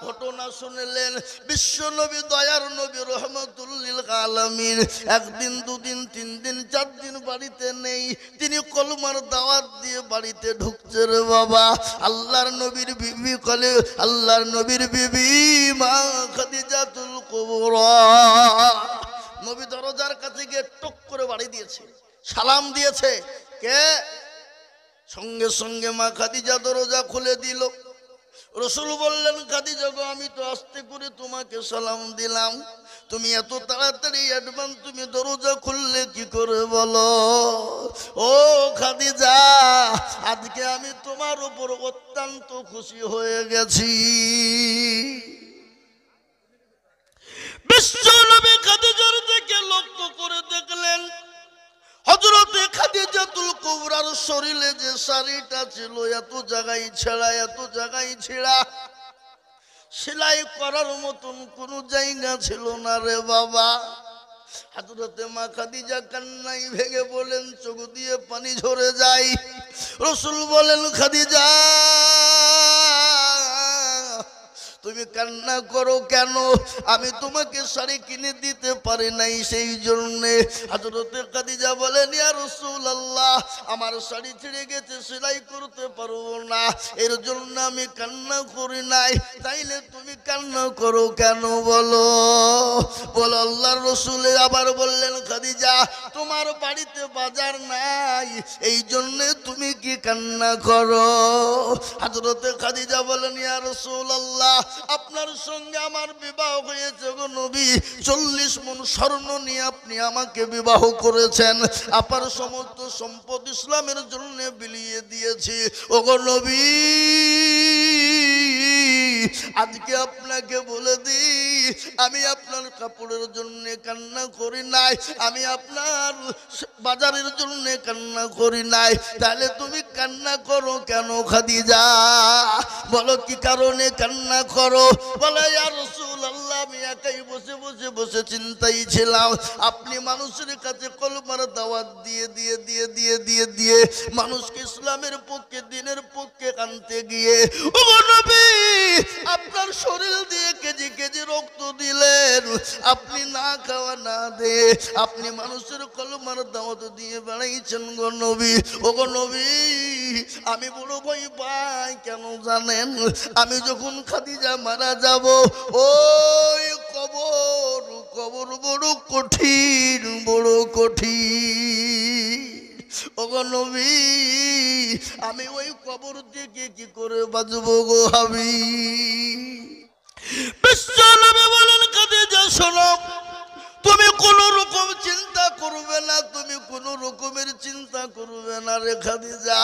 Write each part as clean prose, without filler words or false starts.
ঘটনা শুনলেন। বিশ্ব নবী, দয়ার নবী, রহমতুল লিল আলামিন একদিন, দুদিন, 3 দিন, 4 দিন বাড়িতে নেই। তিনি কলমার দাওয়াত দিয়ে বাড়িতে ঢুকছে রে বাবা। আল্লাহর নবীর বিবি কলে, আল্লাহর নবীর বিবি মা খাদিজাতুল কুবরা নবী দরজার কাছে গিয়ে টক করে বাড়ি দিয়েছে, সালাম দিয়েছে। কে? সঙ্গে সঙ্গে মা খাদিজা দরজা খুলে দিল। রসুল বললেন, খাদিজা গো, আমি তো আস্তে করে তোমাকে সালাম দিলাম, তুমি এত তাড়াতাড়ি অ্যাডভান্স তুমি দরজা খুললে কি করে বলো? ও খাদিজা, আজকে আমি তোমার উপর অত্যন্ত খুশি হয়ে গেছি। বিশ্ব নবী খাদিজার দিকে লক্ষ্য করে দেখলেন, হযরতে খাদিজাতুল কুবরার শরীরে যে শাড়িটা ছিল এত জায়গায় ছেঁড়া, এত জায়গায় ছেঁড়া, সেলাই করার মতন কোনো জায়গা ছিল না রে বাবা। হযরতে মা খাদিজা কান্নায় ভেঙে বলেন, চোখ দিয়ে পানি ঝরে যায়। রাসূল বলেন, খাদিজা তুমি কান্না করো কেন? আমি তোমাকে শাড়ি কিনে দিতে পারি নাই, সেই জন্যে। হযরতে খাদিজা বলেন, ইয়া রাসূলুল্লাহ, আমার শাড়ি ছিঁড়ে গেছে, সেলাই করতে পারবো না, এর জন্য আমি কান্না করি নাই। তাইলে তুমি কান্না করো কেন বলো? বলো আল্লাহর রাসূল আবার বললেন, খাদিজা তোমার বাড়িতে বাজার নাই, এই জন্যে তুমি কি কান্না করো? হযরতে খাদিজা বলেন, ইয়া রাসূলুল্লাহ, আপনার সঙ্গে আমার বিবাহ হয়েছে গো নবী, 40 মণ স্বর্ণ নিয়ে আপনি আমাকে বিবাহ করেছেন, আপনার সমস্ত সম্পদ ইসলামের জন্য বিলিয়ে দিয়েছি। ও গো নবী, আজকে আপনাকে বলে দিই, আমি আপনার কাপড়ের জন্য কান্না করি নাই, আমি আপনার বাজারের জন্য কান্না করি নাই, তাহলে তুমি কান্না করো কেন খাদিজা? বলো কি কারণে কান্না করো? বলে, ইয়া রাসূলুল্লাহ, আমি একাই বসে বসে বসে চিন্তাই ছিলাম, আপনি মানুষের কাছে কলমার দাওয়াত দিয়ে দিয়ে দিয়ে দিয়ে দিয়ে দিয়ে মানুষকে ইসলামের পক্ষে, দ্বীনের পক্ষে আনতে গিয়ে, ও নবী, আপনার শরীর দিয়ে কেজি কেজি রক্ত দিলেন, আপনি না খাওয়া না দে আপনি মানুষের কলমার দাওয়াত দিয়ে বেড়াইছেন গো নবী। ও গো নবী, আমি বড় ভয় পাই, কেন জানেন? আমি যখন খাদিজা মারা যাব, ওই কবর, কবর বড় কঠিন, বড় কঠিন। ও গো নবী, আমি ওই কবর থেকে কি করে বাঁচবো গো হাবিব? বিশ্ব নবী বলেন, খাদিজা শোনো, তুমি কোন রকম চিন্তা করবে না, তুমি কোন রকমের চিন্তা করবে না রে খাদিজা।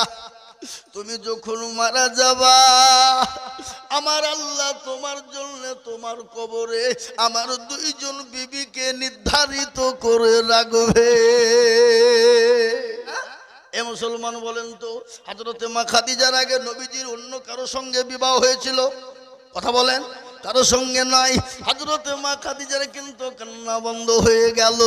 তুমি যখন মারা যাবা, আমার আল্লাহ তোমার জন্য তোমার কবরে আমার 2 জন বিবিকে নির্ধারিত করে রাখবে। এ মুসলমান বলেন তো, হযরতে মা খাদিজার আগে নবীজির অন্য কারো সঙ্গে বিবাহ হয়েছিল? কথা বলেন, কারো সঙ্গে নয়। হযরতে মা খাদিজার কিন্তু কান্না বন্ধ হয়ে গেল,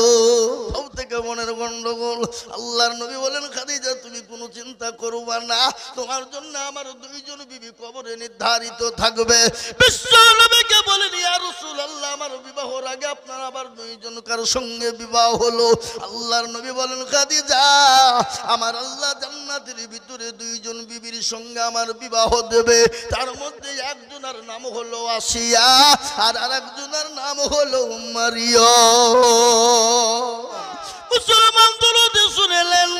সব থেকে মনের গন্ডগোল। আল্লাহর নবী বলেন, খাদিজা তুমি কোনো চিন্তা করবা না, তোমার জন্য আমার 2 জন বিবি কবরে নির্ধারিত থাকবে। বিশ্ব নবীকে বলেন, ইয়া রাসূলুল্লাহ, আমার বিবাহর আগে আপনার আবার 2 জন কার সঙ্গে বিবাহ হলো? আল্লাহর নবী বলেন, খাদিজা আমার আল্লাহ জান্নাতের ভিতরে 2 জন বিবির সঙ্গে আমার বিবাহ দেবে, তার মধ্যে একজনের নাম হলো আসিয়া, আর আরেকজনের নাম হলো মারিয়ম। মুসলমান দরুদ শুনলেন।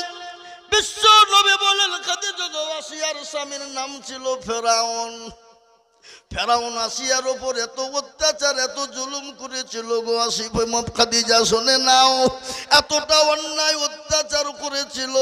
বিশ্ব নবী বলেন, খাদিজা আসিয়ার স্বামীর নাম ছিল ফেরাউন। ফেরাউন আসিয়ার উপর এত অত্যাচার, এত জুলুম করেছিল গো আসিফ, খাদিজা শুনে নাও, এতটা অন্যায় অত্যাচার করেছিল।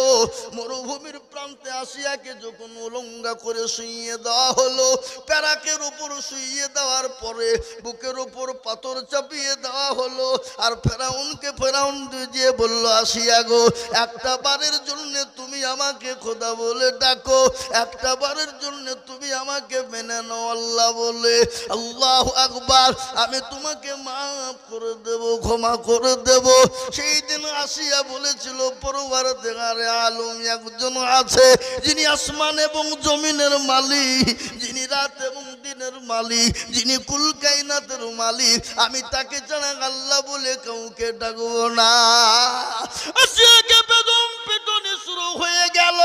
মরুভূমির প্রান্তে আসিয়াকে যখন উলঙ্গা করে শুইয়ে দেওয়া হলো, প্যারাকের উপর শুইয়ে দেওয়ার পরে বুকের উপর পাথর চাপিয়ে দেওয়া হলো, আর ফেরাউনকে ফেরাউন দিয়ে বলল, আসিয়া গো, একটা বারের জন্য তুমি আমাকে খোদা বলে ডাকো, একটা বারের জন্য তুমি আমাকে মেনে নাও, আল্লাহ বলে আল্লাহু আকবার, আমি তোমাকে মাফ করে দেব, ক্ষমা করে দেব। সেই দিন আসিয়া বলেছিল পরওয়ারদিগারে আলম একজন আছে যিনি আসমান এবং জমিনের মালিক, যিনি রাত এবং দিনের মালিক, যিনি কুল কায়নাতের মালিক, আমি তাকে ছাড়া আল্লাহ বলে কাউকে ডাকবো না। আসিয়াকে বেদম পেটনি শুরু হয়ে গেল,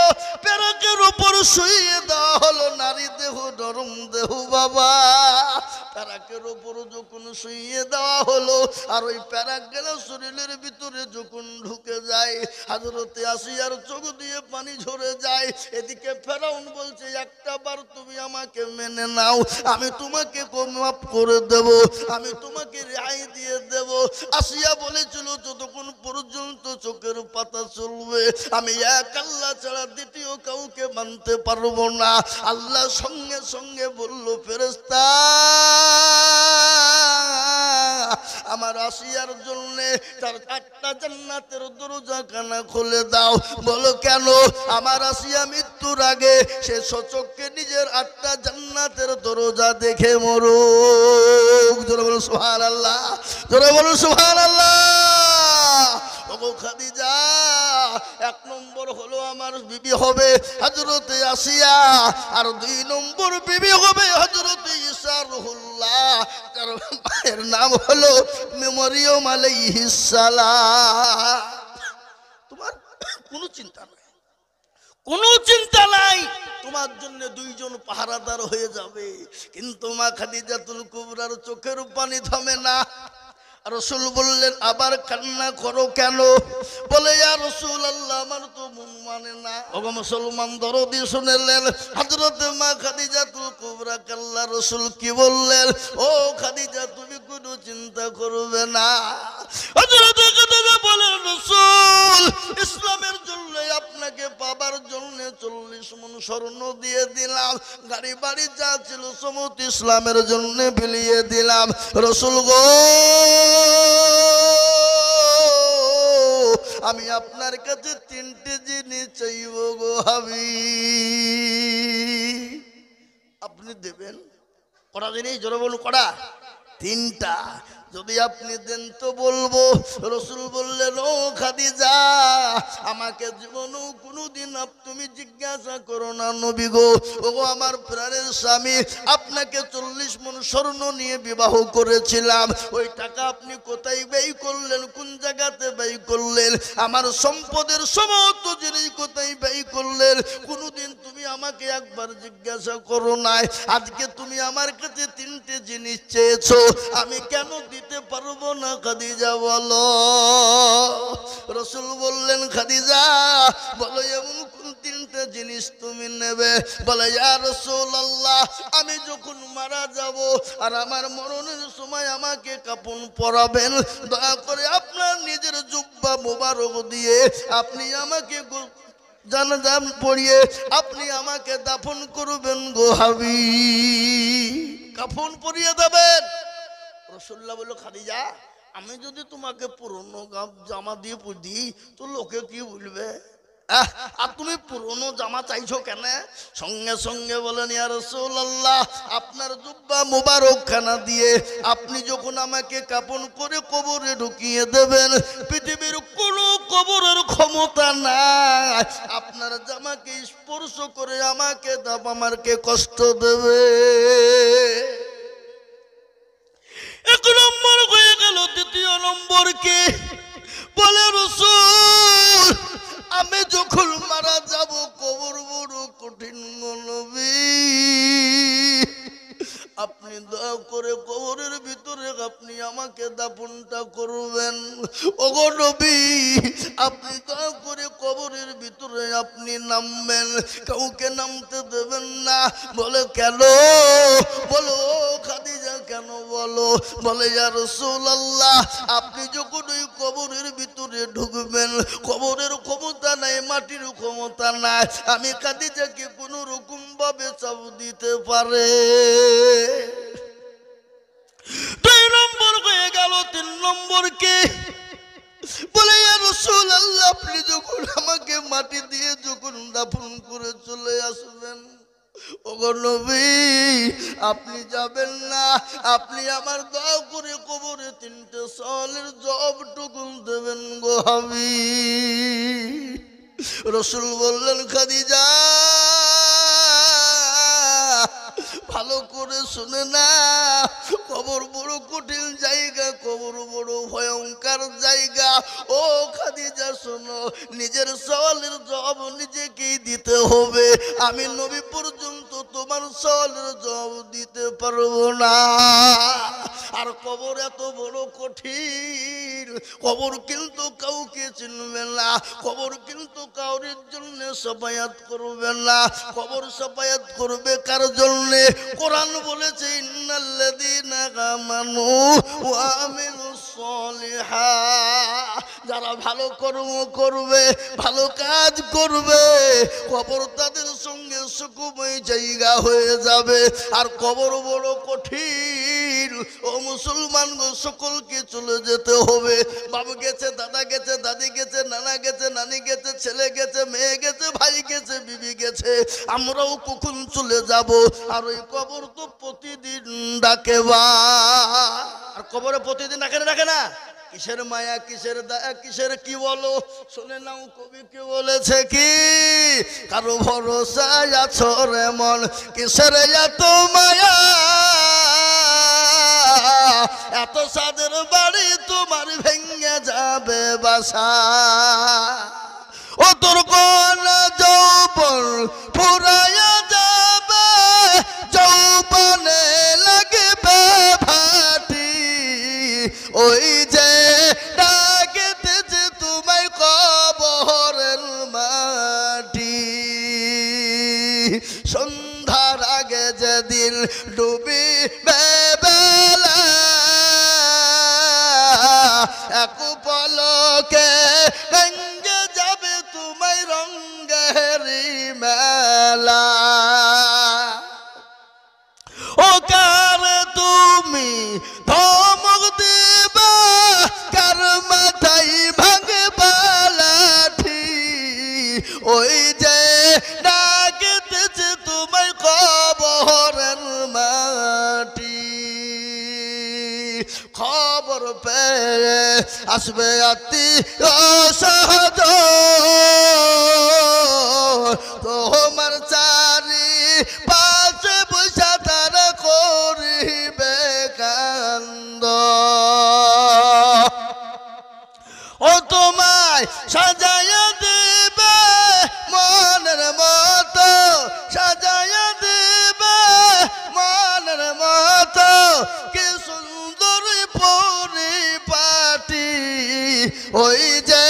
পেরেকের উপর শুইয়ে দেওয়া হলো, নারী দেহ নরম দেহ বাবা, প্যারাকের উপর যখন শুইয়ে দেওয়া হলো আর ওই প্যারাক গেল শরীরের ভিতরে যখন ঢুকে যায়, হযরতে আসিয়ার চোখ দিয়ে পানি ঝরে যায়। এদিকে ফেরাউন বলছে একটা বার তুমি আমাকে মেনে নাও, আমি তোমাকে মাফ করে দেব, আমি তোমাকে রেহাই দিয়ে দেব। আসিয়া বলেছিল যতক্ষণ পর্যন্ত চোখের পাতা চলবে আমি এক আল্লাহ ছাড়া দ্বিতীয় কাউকে মানতে পারবো না। আল্লাহ সঙ্গে সঙ্গে বলল ফেরেশতা আমার আসিয়ার জন্য তার 8টা জান্নাতের দরজা কানা খুলে দাও। বলো কেন? আমার আসিয়া মৃত্যুর আগে সে সচক্ষে নিজের 8টা জান্নাতের দরজা দেখে মরুক। জোরে বলো সুবহানাল্লাহ, জোরে বলো সুবহানাল্লাহ। ওগো খাদিজা, 1 নম্বর হলো আমার বিবি হবে হযরতে আসিয়া, আর 2 নম্বর বিবি হবে হযরতে ঈসা রুহুল্লাহ, তার মায়ের নাম হলো মরিয়ম আলাইহিস সালাম। তোমার কোনো চিন্তা নাই, কোনো চিন্তা নাই, তোমার জন্য 2 জন পাহারাদার হয়ে যাবে। কিন্তু মা খাদিজাতুল কুবরার চোখের পানি থামে না। রাসূল বললেন আবার কান্না করো কেন? বলে ইয়া রাসূলুল্লাহ আমার তো মন মানে না। ওগো মুসলমান দরদি শুনলেন হযরত মা খাদিজাতুল কুবরা আল্লাহ রাসূল কি বললেন? ও খাদিজা তুমি কোনো চিন্তা করবে না। হযরত খাদিজা বলেন রাসূল ইসলামের জন্য আপনাকে পাবার জন্য 40 মণ স্বর্ণ দিয়ে দিলাম, গাড়ি বাড়ি যা ছিল সমস্ত ইসলামের জন্য বিলিয়ে দিলাম। রাসূল গো আমি আপনার কাছে 3টে জিনিস চাইব গো হাবিব, আপনি দেবেন? কটা জিনিস? জোরে বলুন কটা? 3টা। যদি আপনি দেন তো বলবো। রাসূল বললেন ও খাদিজা আমাকে জীবনেও কোনোদিন তুমি জিজ্ঞাসা করো না নবী গো, ওগো আমার প্রাণের স্বামী আপনাকে 40 মণ স্বর্ণ নিয়ে বিবাহ করেছিলাম, ওই টাকা আপনি কোথায় ব্যয় করলেন, কোন জায়গাতে ব্যয় করলেন, আমার সম্পদের সমস্ত জিনিস কোথায় ব্যয় করলেন, কোনোদিন তুমি আমাকে একবার জিজ্ঞাসা করো নাই। আজকে তুমি আমার কাছে 3টে জিনিস চেয়েছো, আমি কেন দিতে পারবো না খাদিজা বলো? রাসূল বললেন খাদিজা বলো এমন কোন 3টে জিনিস তুমি নেবে? বলে ইয়া রাসূলুল্লাহ আমি যখন মারা যাব আর আমার মরণের সময় আমাকে কাফন পরাবেন, দয়া করে আপনার নিজের জুব্বা মোবারক দিয়ে আপনি আমাকে জানাজা পড়িয়ে আপনি আমাকে দাফন করবেন গো হাবিব, কাফন পরিয়ে দেবেন। রাসূলুল্লাহ বলল খাদিজা আমি যদি তোমাকে পুরনো জামা দিয়ে দিই তো লোকে কি বলবে? আর তুমি পুরনো জামা চাইছো কেন? সঙ্গে সঙ্গে বলেন ইয়া রাসূলুল্লাহ আপনার জুব্বা মোবারক খানা দিয়ে আপনি যখন আমাকে কাফন করে কবরে ঢুকিয়ে দেবেন, পৃথিবীর কোনো কবরের ক্ষমতা নাই আপনার জামাকে স্পর্শ করে আমাকে কষ্ট দেবে। 1 নম্বর হয়ে গেল। 2য় নম্বর কি? বলে রাসূল আমি যখন মারা যাব কবর বড় কঠিন নবী, আপনি দয়া করে কবরের ভিতরে আপনি আমাকে দাফনটা করবেন। ওগো নবী আপনি দয়া করে কবরের ভিতরে আপনি নামবেন, কাউকে নামতে দেবেন না। বলে কেন? বলো খাদিজা কেন বলো? বলে ইয়া রাসূলুল্লাহ আপনি যখন ওই কবরের ভিতরে ঢুকবেন কবরের ক্ষমতা নাই, মাটির ক্ষমতা নাই, আমি খাদিজাকে কোনো রকম ভাবে চাপ দিতে পারে। 2 নম্বর হয়ে গেল। 3 নম্বর কি? বলে ইয়া রাসূলুল্লাহ আপনি যখন আমাকে মাটি দিয়ে যখন দাফন করে চলে আসবেন ওগো নবী আপনি যাবেন না, আপনি আমার দোয়া করে কবরে 3টে সওয়ালের জবাবটুকু দেবেন গো হাবিব। রাসূল বললেন খাদিজা ভালো করে শুনে না, কবর বড় কঠিন জায়গা, কবর বড় ভয়ঙ্কর জায়গা। ও খাদিজা শোনো, নিজের সওয়ালের জবাব নিজেকেই দিতে হবে। আমি নবী পর্যন্ত তোমার সওয়ালের জবাব দিতে পারবো না। আর কবর এত বড় কঠিন, কবর কিন্তু কাউকে চিনবে না, কবর কিন্তু কাউরির জন্য সাফায়াত করবে না। কবর সাফায়াত করবে কার জন্য? কোরআন বলেছে ইন্নাল্লাযীনা আমানু ওয়া আমিলুস সলিহাত, যারা ভালো কর্ম করবে, ভালো কাজ করবে, কবর তাদের সঙ্গে সুখময় জায়গা হয়ে যাবে। আর কবর বড় কঠিন। ও মুসলমান গো, সকলকে চলে যেতে হবে। বাবু গেছে, দাদা গেছে, দাদি গেছে, নানা গেছে, নানি গেছে, ছেলে গেছে, মেয়ে গেছে, ভাই গেছে, বিবি গেছে, আমরাও কখন চলে যাব। আর ওই কবর তো প্রতিদিন ডাকে বা, আর কবরে প্রতিদিন ডাকে না, ডাকে না? কিসের মায়া, কিসের দয়া, কিসের কি বলো? শুনে নাও কবি কি বলেছে, কি কারো ভরসা আছো রে মন, কিসের এত মায়া, এত সাদের বাড়ি তোমার ভেঙে যাবে বাসা। ও তোর কোন যৌবন ফুরাইয়া যাবে, যৌবনে লাগবে ভাটি, ওই যে ডাকেতেছে তোমায় কবরের মাটি। সন্ধ্যার আগে যেদিন ডুবিবে বেলা, এক পলকে গঙ্গে যাবে তোমায় রঙ্গের মেলা। ও কার তুমি ধমক দিবা, কার মাথায় ভাঙবা লাঠি, ওই যে ডাকতেছে তোমায় কবরের মাটি। খবর পেয়ে আসবে আত্মীয় স্বজন, তোমার চারি পাশে বসে তারা করিবে কান্দ। ও তোমায় সাজাইয়া দিবে মনের মতো, সাজাইয়া দিবে মনের মতো, কি সুন্দর পরিপাটি, ওই যে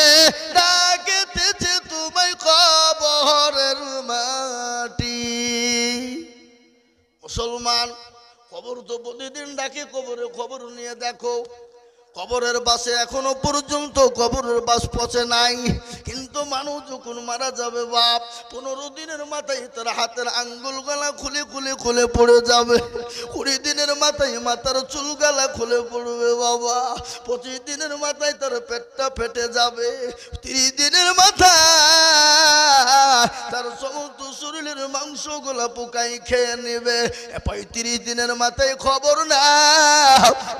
ডাকেতেছে তোমায় কবরের মাটি। মুসলমান, কবর তো প্রতিদিন ডাকে, কবরে খবর নিয়ে দেখো। কবরের বাসে এখনো পর্যন্ত কবরের বাস পচে নাই, কিন্তু মানুষ যখন মারা যাবে বাপ, 15 দিনের মাথায় তার হাতের আঙ্গুল গলা খুলে খুলে খুলে পড়ে যাবে, 20 দিনের মাথায় মাথার চুল গালা খুলে পড়বে বাবা, 25 দিনের মাথায় তার পেটটা ফেটে যাবে, 30 দিনের মাথায় তার সমস্ত শরীরের মাংস গোলা পোকাই খেয়ে নেবে, 35 দিনের মাথায় খবর না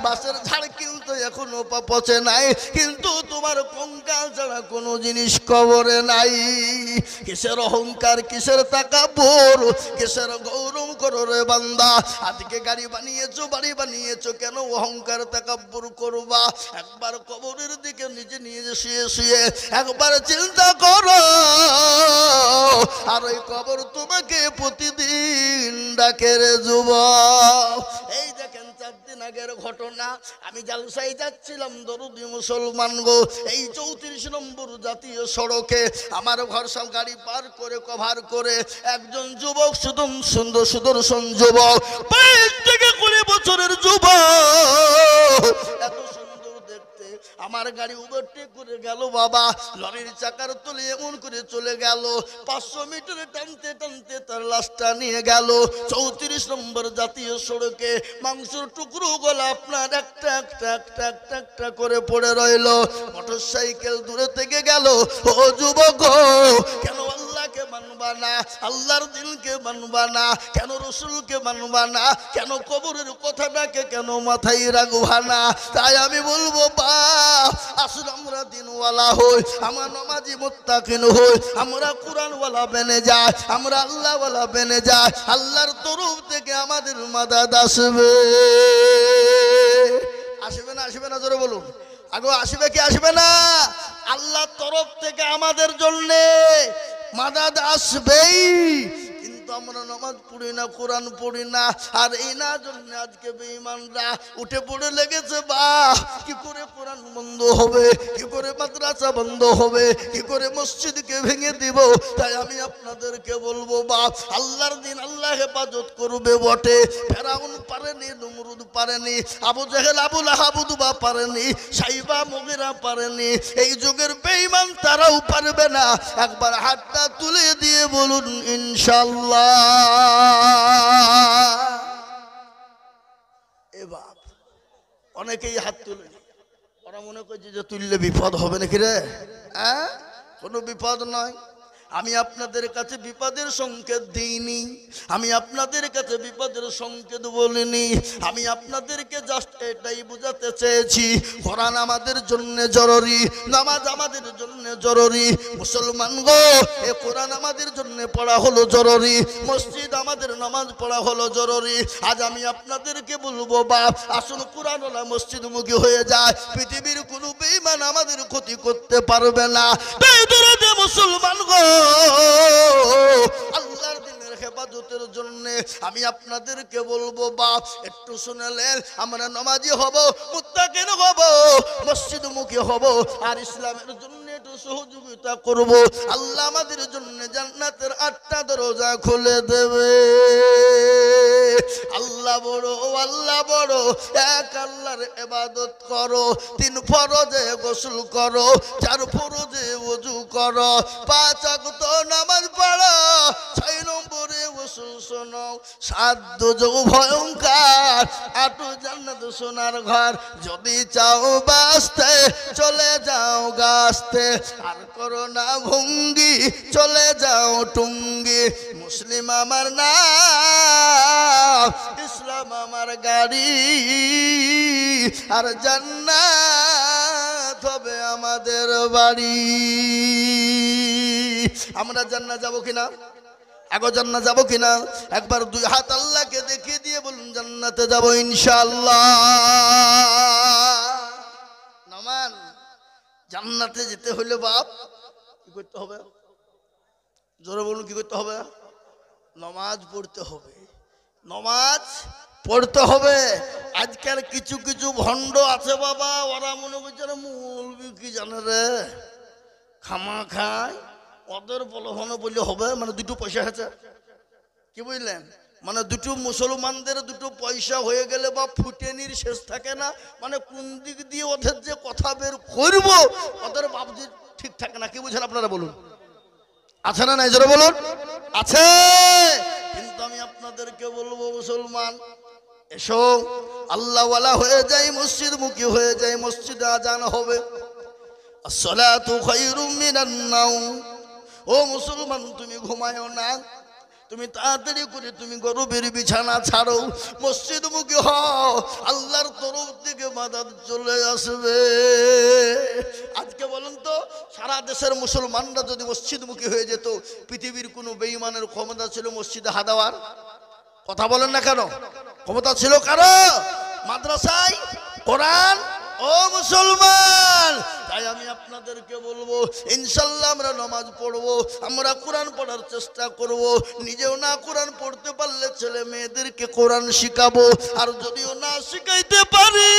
বাসের ঝাড় কিন্তু এখন পচে নাই, কিন্তু তোমার কঙ্কাল ছাড়া কোনো জিনিস কবরে নাই। কিসের অহংকার, কিসের তাকাব্বুর, কিসের গৌরব করো রে বান্দা। আজকে গাড়ি বানিয়েছো, বাড়ি বানিয়েছো, কেন অহংকার তাকাব্বুর করবা? একবার কবরের দিকে নিজে নিজে শুয়ে শুয়ে একবার চিন্তা করো, আর ওই কবর তোমাকে প্রতিদিন ডাকে রে যুবক। এই দেখেন 4 দিন আগের ঘটনা, আমি জালসায় যাচ্ছিলাম দরদি মুসলমান গো, এই 34 নম্বর জাতীয় সড়কে আমার ভরসা গাড়ি পার করে কভার করে একজন যুবক, সুন্দর সুদর্শন যুবক, 22 থেকে 20 বছরের যুবক, এত সুন্দর দেখতে, আমার গাড়ি ওভারটেক করে গেল বাবা, লরির চাকার তলে এমন করে চলে গেল, 500 মিটার টানতে টানতে তার লাশটা নিয়ে গেল 34 নম্বর জাতীয় সড়কে। মাংসের টুকরো গলা আপনার একটা একটা একটা একটা একটা করে পড়ে রইল। মোটরসাইকেল দূরে থেকে গেল। ও যুবক, কেন আল্লাহকে মানব মানবা না, আল্লাহর দিনকে মানবা না, কেন রসুলকে মানবা না, কেন কবরের কথাটাকে কেন মাথায় রাখবা না? তাই আমি বলবো বাপ, আসুন আমরা দিনওয়ালা হই, আমরা নামাজি মুত্তাকিন হই, আমরা কোরআনওয়ালা বেনে যাই, আমরা আল্লাহওয়ালা বেনে যাই। আল্লাহর তরফ থেকে আমাদের মাদাদ আসবে। আসবে না আসবে না জোরে বলুন, আগে আসবে কি আসবে না? আল্লাহর তরফ থেকে আমাদের জন্য মাদাদ আসবেই। কিন্তু আমরা নামাজ পড়ি না, কোরআন পড়ি না, আর এই না জন্য আজকে বেঈমানরা উঠে পড়ে লেগেছে। বাহ, কি করে কোরআন বন্ধ হবে, কি করে মাদ্রাসা বন্ধ হবে, কি করে মসজিদকে ভেঙে দিব? তাই আমি আপনাদেরকে বলবো বাপ, আল্লাহর দিন আল্লাহ হেফাজত করবে বটে। ফেরাউন পারেনি, নমরুদ পারেনি, আবু জেহেল আবু লাহাব উতবা পারেনি, সাইবা মুগীরা পারেনি, এই যুগের বেঈমান তারাও পারবে না। একবার হাতটা তুলে দিয়ে বলুন ইনশাআল্লাহ। এ বাপ, অনেকেই হাত তুলে, ওরা মনে করছে যে তুললে বিপদ হবে নাকি রে? হ্যাঁ, কোনো বিপদ নয়। আমি আপনাদের কাছে বিপদের সংকেত দিইনি, আমি আপনাদের কাছে বিপদের সংকেত বলিনি। আমি আপনাদেরকে জাস্ট এটাই বোঝাতে চেয়েছি, কোরআন আমাদের জন্য জরুরি, নামাজ আমাদের জন্য জরুরি। মুসলমান গো, এ কোরআন আমাদের জন্য পড়া হলো জরুরি, মসজিদ আমাদের নামাজ পড়া হলো জরুরি। আজ আমি আপনাদেরকে বলবো বাপ, আসুন কোরআনওয়ালা মসজিদমুখী হয়ে যায়, পৃথিবীর কোনো বেঈমান আমাদের ক্ষতি করতে পারবে না। বেদরদে মুসলমান গো, আল্লাহর দিনের হেফাজতের জন্য আমি আপনাদেরকে বলবো বাপ, একটু শুনেলেন, আমরা নামাজি হব, মুত্তাকিন হব, মসজিদমুখী হব, আর ইসলামের জন্য একটু সহযোগিতা করব। আল্লাহ আমাদের জন্য জান্নাতের 8টা দরজা খুলে দেবে। আল্লাহ বড়, আল্লাহ বড়, এক আল্লাহর ইবাদত করো, 3 ফরজে গোসল করো, 4 ফরজে ওযু করো, 5 ওয়াক্ত নামাজ পড়ো, 6 নম্বরে গোসল শোনো, 7 দোজখ ভয়ঙ্কর, 8 জান্নাত সোনার ঘর। যদি চাও বাঁচতে চলে যাও গাছতে, আর করো না ভঙ্গি চলে যাও টুঙ্গি। মুসলিম আমার নাম, ইসলাম আমার গাড়ি, আর জান্নাত হবে আমাদের বাড়ি। আমরা জান্নাত যাব কিনা? আগে জান্নাত যাব কিনা? একবার 2 হাত আল্লাহকে দেখিয়ে দিয়ে বলুন জান্নাতে যাব ইনশাআল্লাহ। নামান, জান্নাতে যেতে হলে বাপ কি করতে হবে? জোরে বলুন, কি করতে হবে? নামাজ পড়তে হবে, নামাজ পড়তে হবে। আজকাল কিছু কিছু ভণ্ড আছে বাবা, ওরা মনে করছে মৌলবি কি জানে রে, খামা খায়, ওদের প্রলোভন বললে হবে। মানে 2 পয়সা আছে, কি বুঝলেন? মানে 2 মুসলমানদের 2 পয়সা হয়ে গেলে বা ফুটেনির শেষ থাকে না। মানে কোন দিক দিয়ে ওদের যে কথা বের করবো, ওদের বাবজি ঠিক থাকে না। কি বুঝেন আপনারা বলুন? আছে না নাই? জোরে বলুন, আছে। কিন্তু আমি আপনাদেরকে বলবো মুসলমান, এসো আল্লাহওয়ালা হয়ে যাই, মসজিদমুখী হয়ে যাই। মসজিদে আজান হবে, আসসালাতু খায়রুম মিনান নাওম। ও মুসলমান, তুমি ঘুমায়ো না, তুমি তাড়াতাড়ি করে তুমি গরবের বিছানা ছাড়ো, মসজিদমুখী হও, আল্লাহর তরফ থেকে মাদাদ চলে আসবে। আজকে বলুন তো, সারা দেশের মুসলমানরা যদি মসজিদমুখী হয়ে যেত, পৃথিবীর কোনো বেঈমানের ক্ষমতা ছিল মসজিদে হাত দেওয়ার? কথা বলেন না কেন? ক্ষমতা ছিল কারো? মাদ্রাসায় কোরআন, ও মুসলমান। তাই আমি আপনাদেরকে বলবো, ইনশাআল্লাহ আমরা নামাজ পড়বো, আমরা কোরআন পড়ার চেষ্টা করব। নিজেও না কোরআন পড়তে পারলে ছেলে মেয়েদেরকে কোরআন শিখাবো, আর যদিও না শিখাইতে পারি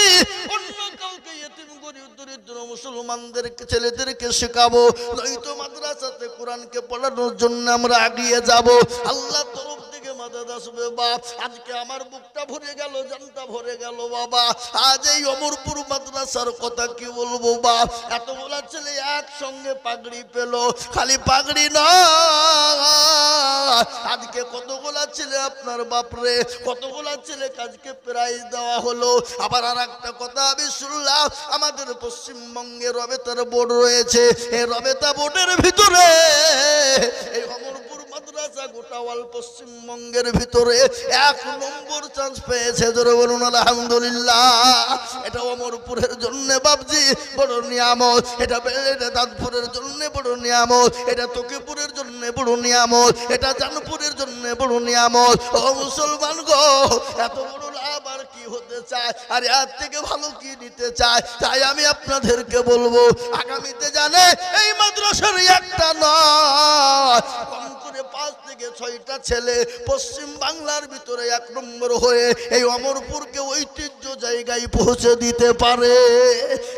অন্য কাউকে ইতিম গরিব দরিদ্র মুসলমানদেরকে ছেলেদেরকে শেখাবো। নয়তো মাদ্রাসাতে কোরআনকে পড়ানোর জন্য আমরা এগিয়ে যাব। আল্লাহ তরফ থেকে মাদাদ আসবে বাপ। আজকে আমার বুকটা ভরে গেল, জানটা ভরে গেল বাবা। আজ এই অমরপুর মাদ্রাসার কথা কি বলবো বাপ, এতগুলা ছেলে একসঙ্গে পাগড়ি পেল। খালি পাগড়ি নয়, আজকে কতগুলা ছেলে আপনার বাপরে, কতগুলা ছেলে আজকে প্রাইজ দেওয়া হলো। আবার আর একটা কথা আমি শুনলাম, আমাদের পশ্চিমবঙ্গে রবেতার বোর্ড রয়েছে, এই রবেতা বোর্ডের ভিতরে এই অমরপুর চাচা গোটা অল পশ্চিমবঙ্গের ভিতরে 1 নম্বর চান্স পেয়েছে। জোরে বলুন আলহামদুলিল্লাহ। এটা অমরপুরের জন্য বাবজি বড় নিয়ামত, এটা দাঁতপুরের জন্য বড় নিয়ামত, এটা তকিপুরের জন্য বড় নিয়ামত, এটা জানপুরের জন্য বড় নিয়ামত। ও মুসলমান গো, এত বড় লাভ আর কি হতে চায়, আর এর থেকে ভালো কি নিতে চায়? তাই আমি আপনাদেরকে বলবো, আগামীতে জানে এই মাদ্রাসার একটা নয়, কম করে 5 থেকে 6টা ছেলে পশ্চিম বাংলার ভিতরে 1 নম্বর হয়ে এই অমরপুরকে ঐতিহ্য জায়গায় পৌঁছে দিতে পারে।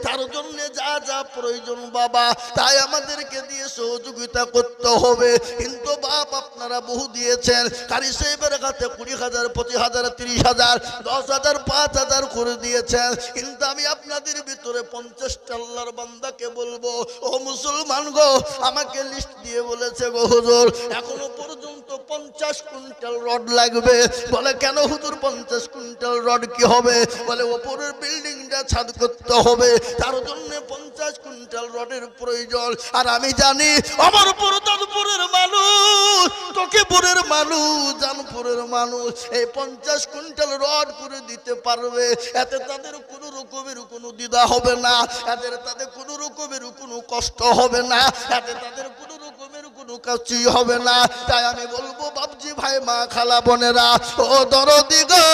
তার জন্য যা যা প্রয়োজন বাবা, তাই আমাদেরকে দিয়ে সহযোগিতা করতে হবে। কিন্তু বাপ আপনারা বহু দিয়েছেন, কারি সাহেবের কাছে 20,000, 25,000, 30,000, 10,000, 5,000 করে দিয়েছেন। কিন্তু আমি আপনাদের ভিতরে 50টা আল্লাহর বান্দাকে বলবো, ও মুসলমান গো, আমাকে লিস্ট দিয়ে বলেছে গো হুজুর এখনো পর্যন্ত 50 কুইন্টাল রড লাগবে। বলে কেন হুজুর 50 কুইন্টাল রড কি হবে? বলে ওপরের বিল্ডিংটা ছাদ করতে হবে, তার জন্য 50 কুইন্টাল রডের প্রয়োজন। আর আমি জানি অমরপুর, দানপুরের মানুষ, তকিপুরের মানুষ, জানপুরের মানুষ এই 50 কুইন্টাল রড করে দিতে পারবে। এতে তাদের কোনো রকমের কোনো দ্বিধা হবে না, এদের তাদের কোনো রকমের কোনো কষ্ট হবে না, এতে তাদের কোনো রকমের কোনো কিছুই হবে না। তাই আমি বলবো বাবজি ভাই, মা, খালা, বোনেরা, ও দরদি গো,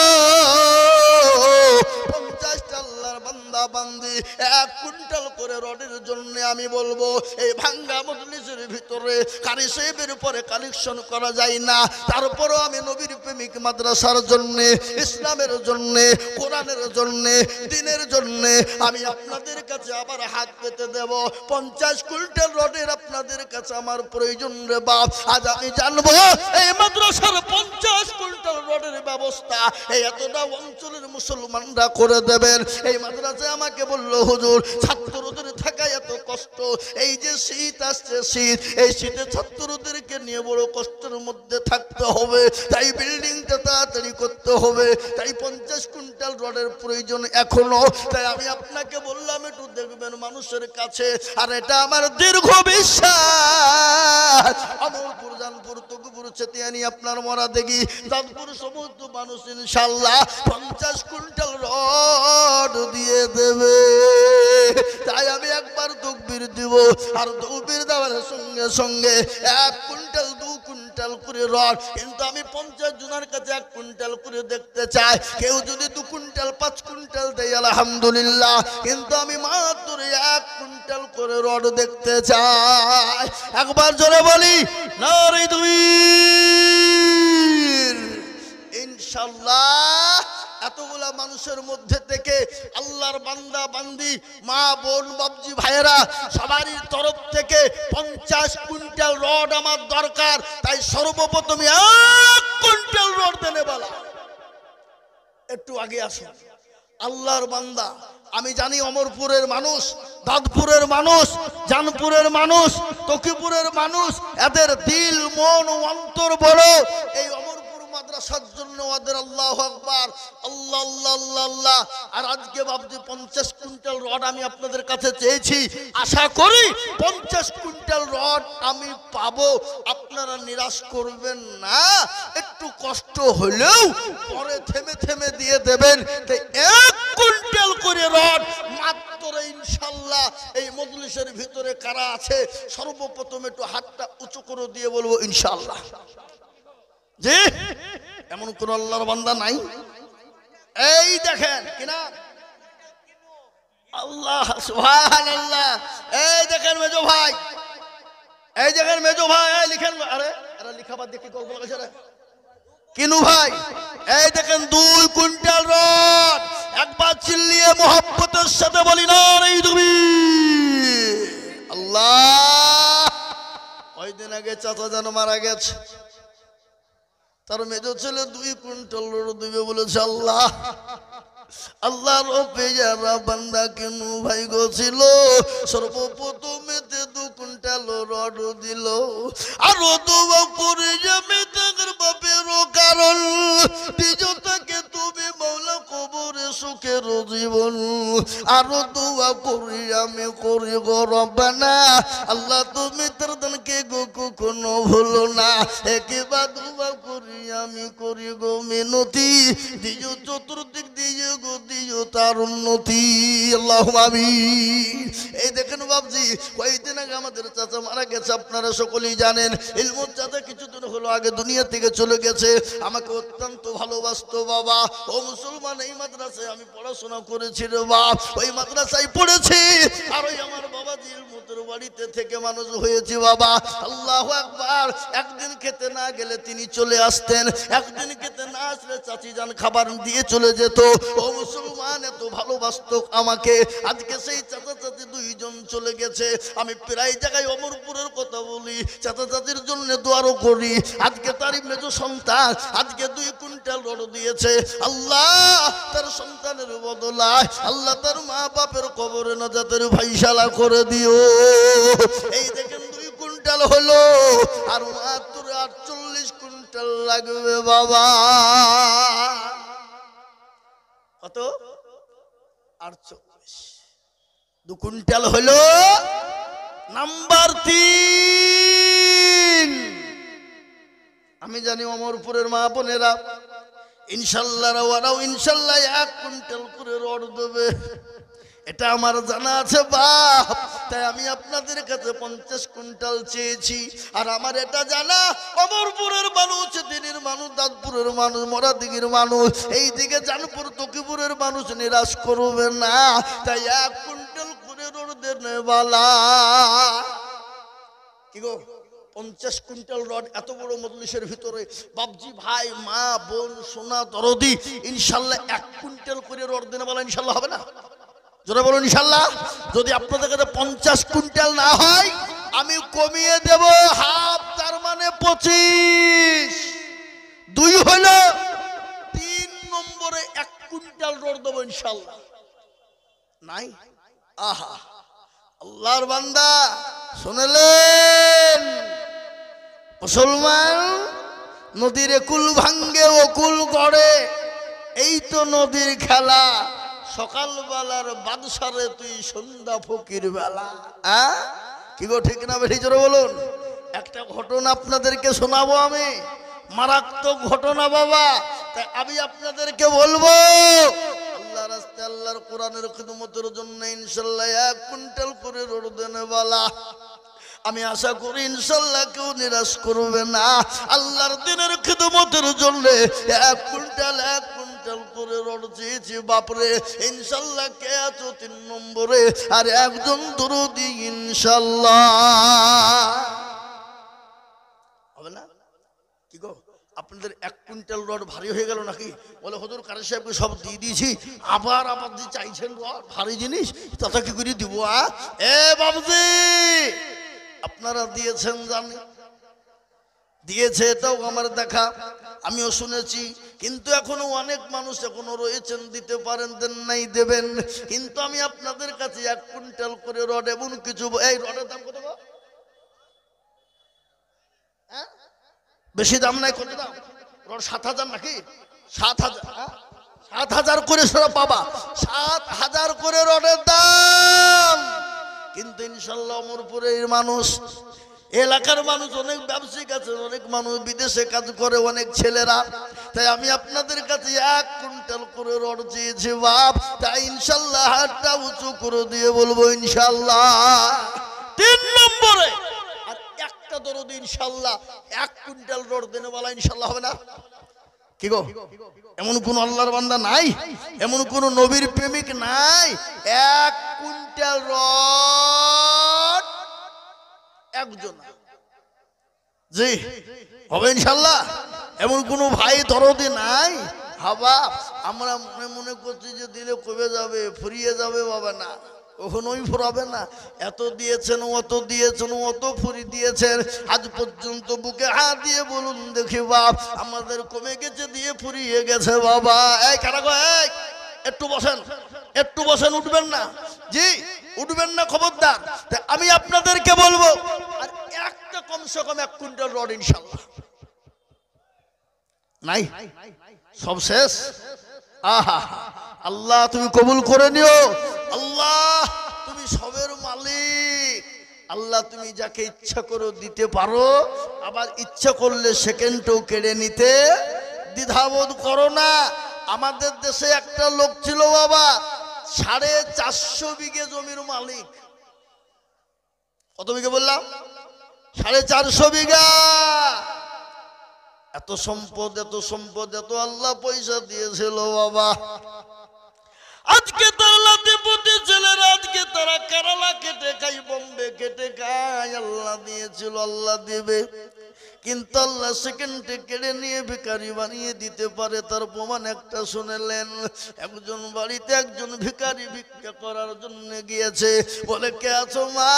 50টা আল্লাহর বান্দা বান্দি 1 কুইন্টাল করে রডের জন্য আমি বলবো এই ভাঙ্গা মজলিসের ভিতরে কারি সাহেবের পরে কালেকশন করা যায় না। তারপরও আমি নবীর প্রেমিক মাদ্রাসার জন্য, ইসলামের জন্য, কোরআনের জন্য, দ্বীনের জন্য আমি আপনাদের কাছে আবার হাত পেতে দেব। 50 কুইন্টাল রডের আপনাদের কাছে আমার প্রয়োজন রে বাপ। আজ আমি জানবো এই মাদ্রাসার 50 কুইন্টাল রডের ব্যবস্থা এই এতটা অঞ্চলের মুসলমানরা করে দেবেন। এই মাদ্রাসায় আমাকে বললো হুজুর ছাত্রদের থাকা এত কষ্ট, এই যে শীত আসছে, শীত, এই শীতে ছাত্রদেরকে নিয়ে বড় কষ্টের মধ্যে থাকতে হবে, তাই বিল্ডিংটা তাড়াতাড়ি করতে হবে, তাই 50 কুইন্টাল রডের প্রয়োজন এখনো। তাই আমি আপনাকে বললাম একটু দেখবেন মানুষের কাছে, আর এটা আমার দীর্ঘ বিশ্বাস। অমরপুর, জানপুর, তকিপুর, চেতিয়ানি, আপনার মরা দেখি দাঁতপুর সমস্ত মানুষ ইনশাল্লাহ 50 কুইন্টাল রড দিয়ে দেবে। তাই আমি একবার তকবীর দিব, আর তকবীর দেওয়ার সঙ্গে সঙ্গে 1 কুইন্টাল 2 কুইন্টাল করে রড, কিন্তু আমি 50 জনের কাছে 1 কুইন্টাল করে দেখতে চাই। কেউ যদি 2 কুইন্টাল 5 কুইন্টাল দেয় আলহামদুলিল্লাহ, কিন্তু আমি মাত্র 1 কুইন্টাল করে রড দেখতে চাই। একবার জোরে বলি নারে তাকবীর। ইনশাআল্লাহ এতগুলা মানুষের মধ্যে থেকে আল্লাহর বান্দা বান্দি, মা, বোন, বাবজি ভাইয়েরা সবারই তরফ থেকে 50 কুইন্টাল রড আমার দরকার। তাই সর্বপ্রথম 1 কুইন্টাল রড দেনে বলা। একটু আগে আসুন। আল্লাহর বান্দা, আমি জানি অমরপুরের মানুষ, দাঁতপুরের মানুষ, জানপুরের মানুষ, তকিপুরের মানুষ, এদের দিল, মন, অন্তর বড়। এই অমরপুর মাদ্রাসার জন্য ওদের আল্লাহু আকবার, আল্লাহ আল্লাহ আল্লাহ আল্লাহ। আর আজকে ভাবছি 50 কুইন্টাল রড আমি আপনাদের কাছে চেয়েছি, আশা করি 50 কুইন্টাল রড আমি পাবো। আপনারা নিরাশ করবেন না, একটু কষ্ট হলেও পরে থেমে থেমে দিয়ে দেবেন। 1 কুইন্টাল করে রড মাত্র ইনশাআল্লাহ। এই মজলিসের ভিতরে কারা আছে সর্বপ্রথম একটু হাতটা উঁচু করে দিয়ে বলবো ইনশাআল্লাহ। জি, এমন কোন আল্লাহর বান্দা নাই? এই দেখেন কিনা, আল্লাহ সুবহানাল্লাহ। এই দেখেন মেজো ভাই, এই দেখেন মেজো ভাই, এই লিখেন। আরে আরে লিখাবার দেখি কল বলা গেছে রে কিনু ভাই। এই দেখেন 2 কুইন্টাল রড। একবার চিল্লিয়ে মোহাব্বতের সাথে বলি নারে তাকবীর। আল্লাহ। কয়দিন আগে চাচা যেন মারা গেছে, তার মেজো ছেলে 2 কুইন্টাল রড দিবে বলেছে। আল্লাহ আল্লাহর পেয়ারা বান্দা কিনু ভাই গো ছিল, সর্বপ্রথমেতে 2 কুইন্টাল রড দিল। আর দোয়া করে যাবে তার বাপেরও কারণ, দ্বিতীয়টাকে তুমি মাওলা কবুল রে সুখের জীবন। আরো দোয়া করি আমি করি গো রব্বানা, আল্লাহ তুমি তার দানকে গো কখনো ভুলো না। একেবারে দোয়া করি আমি করি গো মিনতি, দিও চতুর্দিক দিও গো দিও তার উন্নতি। আল্লাহুম্মা আমিন। এই দেখেন বাবজি, কয়েকদিন আগে আমাদের চাচা মারা গেছে, আপনারা সকলেই জানেন। ইলমুল চাচা কিছুদিন হলো আগে দুনিয়া থেকে চলে গেছে। আমাকে অত্যন্ত ভালোবাসতো বাবা। ও মুসলমান, এই মাদ্রাসায় আমি পড়াশোনা করেছি রে বাপ, ওই মাদ্রাসায় পড়েছি। আর ওই আমার বাবা ইলমুতের বাড়িতে থেকে মানুষ হয়েছে বাবা। আল্লাহু আকবার। একদিন খেতে না গেলে তিনি চলে আসতেন, একদিন খেতে না আসলে চাচি যান খাবার দিয়ে চলে যেত। ও মুসলমান, এত ভালোবাসতো আমাকে। আজকে সেই চাচা চাচি দুইজন চলে গেছে। আমি প্রায় জায়গায় অমরপুরের কথা বলি, চাচা চাচির জন্য দোয়ারও করি। আজকে তারই মেজো সন্তান আজকে 2 কুইন্টাল রড দিয়েছে। আল্লাহ তার সন্তানের বদলায় আল্লাহ তার মা বাপের কবরে নাজাতের ফায়সালা করে দিও। এই দেখেন 2 কুইন্টাল হলো, আর মাত্র 48 কুইন্টাল লাগবে বাবা। কত? 48। 2 কুইন্টাল হলো। নাম্বার 3, আমি জানি অমরপুরের মা বোনেরা ইনশাল্লাহ ওরাও ইনশাল্লাহ 1 কুইন্টাল করে রড দেবে, এটা আমার জানা আছে বাপ। তাই আমি আপনাদের কাছে 50 কুইন্টাল চেয়েছি। আর আমার এটা জানা, অমরপুরের মানুষ, দিনের মানুষ, দাঁতপুরের মানুষ, মরাদিঘির মানুষ, এই দিকে জানপুর তকিপুরের মানুষ নিরাশ করবে না। তাই 1 কুইন্টাল করে রড দেনে বালা। কি গো, 50 কুইন্টাল রড এত বড় মজলিসের ভিতরে বাবজি ভাই, মা বোন, সোনা দরদি, ইনশাল্লাহ 1 কুইন্টাল করে রড দেনে বালা ইনশাল্লাহ হবে না? জোরে বলুন ইনশাল্লাহ। যদি আপনাদের কাছে 50 কুইন্টাল না হয়, আমি কমিয়ে দেব হাফ, তার মানে 25। 2 হলো 3 নম্বরে 1 কুইন্টাল রড দেবো ইনশাল্লাহ। নাই? আহা, আল্লাহর বান্দা শুনলেন? মুসলমান, নদীর কুল ভাঙ্গে ও কুল গড়ে, এই তো নদীর খেলা। সকালবেলার বাদশারে তুই সন্ধ্যা ফকির বেলা। কি গো, ঠিক না বেশি জোরে বলুন? একটা ঘটনা আপনাদেরকে শোনাবো আমি, মারাত্মক ঘটনা বাবা। তাই আমি আপনাদেরকে বলবো, আল্লাহর রাস্তায় আল্লাহর কোরআনের খিদমতের জন্য ইনশাল্লাহ 1 কুইন্টাল করে রড দেনে বালা। আমি আশা করি ইনশাল্লাহ কেউ নিরাশ করবে না। আল্লাহর দিনের খিদমতের জন্য 1 কুইন্টাল করে রড চেয়েছি বাপরে। ইনশাল্লাহ কে আছো 3 নম্বরে? আর একজন দরদি ইনশাল্লাহ হবে না? কি গো, আপনাদের 1 কুইন্টাল রড ভারী হয়ে গেল নাকি? বলে হুজুর কারি সাহেবকে সব দিয়ে দিয়েছি, আবার দিয়ে চাইছেন রড, ভারী জিনিস, তাতে কি করে দিব? এ বাবুজি, আপনারা দিয়েছেন জানি, দিয়েছে, এটাও আমার দেখা, আমিও শুনেছি। কিন্তু এখনো অনেক মানুষ এখনো রয়েছেন, দিতে পারেন, দেন নাই, দেবেন। কিন্তু আমি আপনাদের কাছে 1 কুইন্টাল করে রড, এমন কিছু, এই রডের দাম কত? বেশি দাম নাই। কত দাম রড? 7,000 নাকি? 7,000। 7,000 করে সেটা পাবা, 7,000 করে রডের দাম। কিন্তু ইনশাল্লাহ অমরপুরের মানুষ, এলাকার মানুষ, অনেক ব্যবসায়িক আছে, অনেক মানুষ বিদেশে কাজ করে, অনেক ছেলেরা। তাই আমি আপনাদের কাছে 1 কুইন্টাল করে রড চেয়েছি বাপ। তাই ইনশাল্লাহ হাতটা উঁচু করে দিয়ে বলবো ইনশাল্লাহ 3 নম্বরে। আর একটা দরদ ইনশাল্লাহ 1 কুইন্টাল রড দেনে বলা ইনশাল্লাহ হবে না? কি গো, এমন কোন আল্লাহর বান্দা নাই, এমন কোন নবীর প্রেমিক নাই 1 কুইন্টাল রড একজন? জি হবে ইনশাল্লাহ। এমন কোন ভাই দরদি নাই? হাবা, আমরা মনে মনে করছি যে দিলে কবে যাবে, ফুরিয়ে যাবে বাবা। না, কখনোই ফুরাবে না। এত দিয়েছেন, অত দিয়েছেন, অত ফুরি দিয়েছেন, আজ পর্যন্ত বুকে হাত দিয়ে বলুন দেখি বাপ, আমাদের কমে গেছে, দিয়ে ফুরিয়ে গেছে বাবা। এই কারা গো, এই একটু বসেন, একটু বসেন, উঠবেন না। জি উঠবেন না, খবরদার। আমি আপনাদেরকে বলবো, আর একটা কমসে কম 1 কুইন্টাল রড ইনশাল্লাহ নাই। সব শেষ। আহা, আল্লাহ তুমি কবুল করে নিও। আল্লাহ তুমি সবের মালিক। আল্লাহ তুমি যাকে ইচ্ছা করো দিতে পারো, আবার ইচ্ছা করলে সেকেন্ডও কেড়ে নিতে দ্বিধাবোধ করো না। আমাদের দেশে একটা লোক ছিল বাবা, 450 বিঘে জমির মালিক। কত বিঘে বললাম? 450 বিঘা। এত সম্পদ, এত সম্পদ, এত আল্লাহ পয়সা দিয়েছিল বাবা। আজকে তার লাতিপতি ছেলেরা আজকে তারা কেরালা কেটে খায়, বোম্বে কেটে খায়। আল্লাহ দিয়েছিল, আল্লাহ দিবে, কিন্তু আল্লাহ সেকেন্ডে কেড়ে নিয়ে ভিখারি বানিয়ে দিতে পারে। তার প্রমাণ একটা শুনেলেন। একজন বাড়িতে একজন ভিখারি ভিক্ষা করার জন্য গিয়েছে। বলে, কে আছো মা?